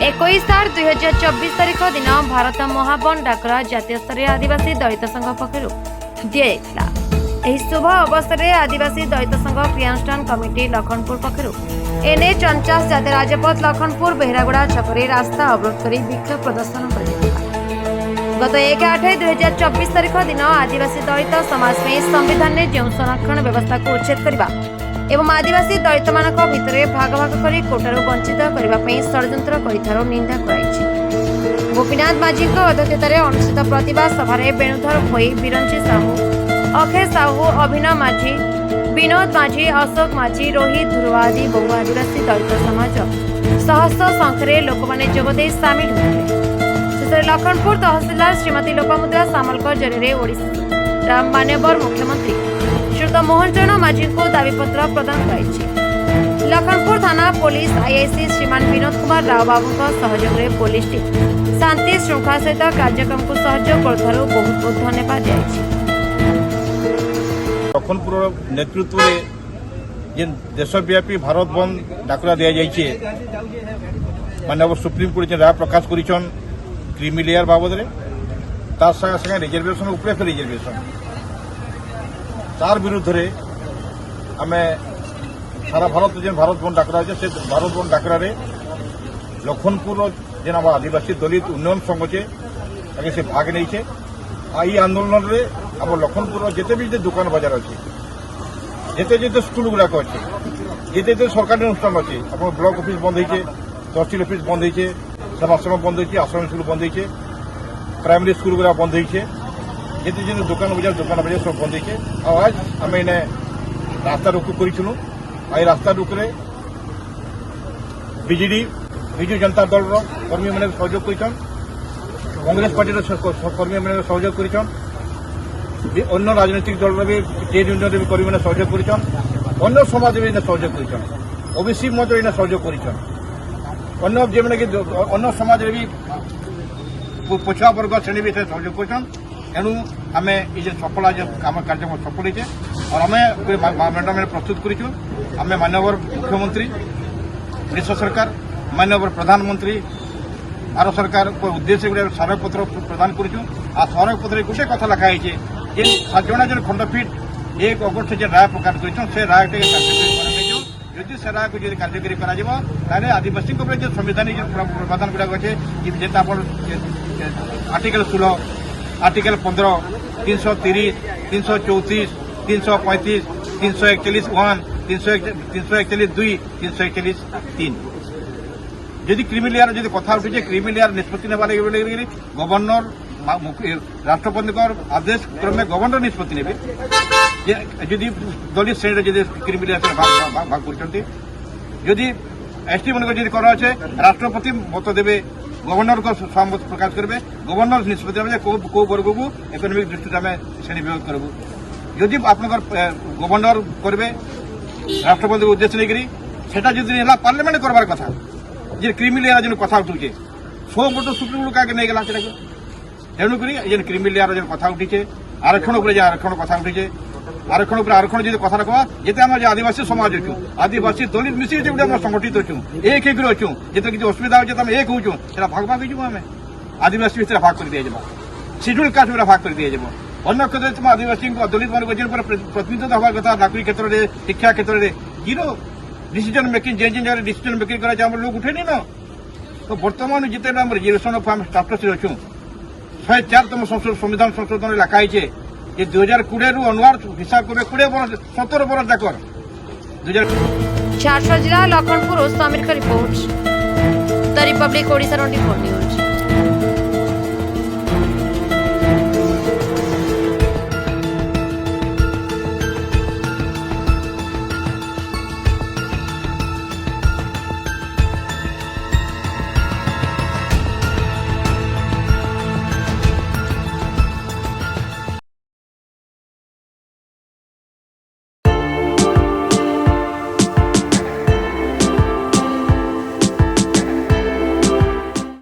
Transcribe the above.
21/8/2024 तारीख दिन भारत महावन डाकरा जातीय स्तरीय आदिवासी दलित संघ पक्षर दिया। शुभ अवसर में आदिवासी दलित संघ क्रियानुष्ठान कमिटी लखनपुर पक्षर एनए 49 जातीय राजपथ लखनपुर बेहरागुड़ा छकरे रास्ता अवरोध कर विक्षोभ प्रदर्शन कर गत 1/8/2024 तारीख दिन आदिवासी दलित समाज में संविधान में जो संरक्षण व्यवस्था को उच्छेद करने एवं आदिवासी दलित मान भितर भाग भाग कर कोटारू वंचित करने षड्यंत्र कर निंदा कर गोपीनाथ माझी अध्यक्षतार अनुष्ठित प्रतिवाद सभार वेणुधर भोई बिरंची साहू अक्षय साहू अभिनव माझी विनोद माझी अशोक माझी रोहित ध्रुव आदि बहु आदिवासी दलित समाज सहस्र संख्यार लोक मैंने जोगदे सामिल होते। लखनपुर तहसीलदार श्रीमती लोपामुद्रा सामलकर जरिए ओडिशा मान्यवर मुख्यमंत्री श्रीयुत मोहन चरण माझी को दाबीपत्र प्रदान कर लखनपुर थाना पुलिस आईआईसी श्रीमान विनोद कुमार राव बाबू सहयोग में पुलिस टीम शांति श्रृंखला सहित कार्यक्रम को सहयोग कर बहुत बहुत धन्यवाद दिया। लखनपुर नेतृत्व में देशव्यापी भारत बंद डाकरा दि जाइए मानव सुप्रीम कोर्ट राय प्रकाश कर क्रीमी लेयर बाबद तार संगे संगे रिजर्वेशन उपरे रिजर्वेशन तार विरुद्ध रे आमे सारा भारत जो भारत बंद डाकरा से भारत बंद डाकरा लखनपुर जेन आम आदिवासी दलित उन्नयन संघ चे से भाग नहीं आई आंदोलन रे आम लखनपुर जिते भी दुकान बाजार अच्छे जिते जिते स्कूल गुड़ाक अच्छे जिते जिते सरकारी अनुष्ठान अच्छे आप ब्लॉक ऑफिस बंद होइए तहसील ऑफिस बंद होइए सेवाश्रम बंद होइए आश्रम स्कूल बंद होइए प्राइमरी स्कूल गुड़ा बंद होइए जिते जिते दुकान बाजार सब बंद होइए आज आम इन्हें रास्ता रोको करूँ आई रास्ता रोकरे बीजेडी विजु जनता दल कर्मी मैंने सहयोग कर कांग्रेस पार्टी कर्मी मैंने सहयोग कर अन्य राजनीतिक दल भी ट्रेड यूनियन भी कर्मी मैंने सहयोग कर समाज भी सहयोग कर ओबीसी मत सहयोग कर अन्य समाज भी पछुआ वर्ग श्रेणी भी सहयोग कर एणु आम ये सफल आम कार्यक्रम सफल होचे और आम मैडम प्रस्तुत करें मानवर मुख्यमंत्री ओडिशा सरकार मानवर प्रधानमंत्री भारत सरकार को उद्देश्य गुड़ा स्मारकपत्र प्रदान करूँ आ स्मारकपत्र गोटे कथा लिखाई जे 7 जन जो खंडपीठ 1 अगस्ट जो राय प्रकाश कर राय जदि से राय को कार्यकारी कर आदिवासी जो संवैधानिक प्रावधान गुड़ाक अच्छे जेता आर्टिकल 16 आर्टिकल 15 330 334 335 341 1 341 2 341 3 जदि क्रिमिलियार जदि कथा उठे क्रिमिलियार निष्पत्ति नेबार गवर्नर राष्ट्रपति आदेश क्रमे गवर्नर निष्पत्ति ने जदि दलित श्रेणी जदि क्रिमिलियार भाग करदी एसटी मन कर अच्छे राष्ट्रपति मत देवे गवर्नर को सहमत प्रकाश करेंगे गवर्नर निष्पत्ति कौ वर्ग को इकोनोमिक दृष्टि आम श्रेणी विभाग करूँ जदि आप गवर्नर करेंगे राष्ट्रपति उद्देश्य नहीं पार्लियामेंट करवार कथा जे क्रिमिलियार जो कथा उठुचे 100 वोट सुप्रीम कोर्ट क्या नहीं गला तेणुक क्रिमिलियार जो कथा उठी आरक्षण आरक्षण कथा उठी आरक्षण आरक्षण जो कथा रखा जिते आम आदिवासी समाज अच्छु आदिवासी दलित मिसी गोटे संगठित अच्छु एक अच्छु जिते किसी असुविधा हो एक होचु भाग भाग होमें आदिवासी भितर भाग कर दिया शेड्यूल कास्ट भितर भाग कर दिया अन्य क्षेत्र आदिवासी दलित मान प्रतिनिधित्व हवा कथा नागरिक क्षेत्र में शिक्षा क्षेत्र में जीरो डिसीजन मेकिंग जेन जगह डिसीजन मेकिंग कर लोग उठे नहीं ना तो बर्तमान जिते रिजर्वेशन ऑफ आम स्टाटस अच्छु 104तम संविधान संशोधन लिखाई ये 2020 रु अनुवाद हिसाब करें 17 बरस जाकर झारखंड जिला लखनपुर समीर का report the Republic Odisha 24 news.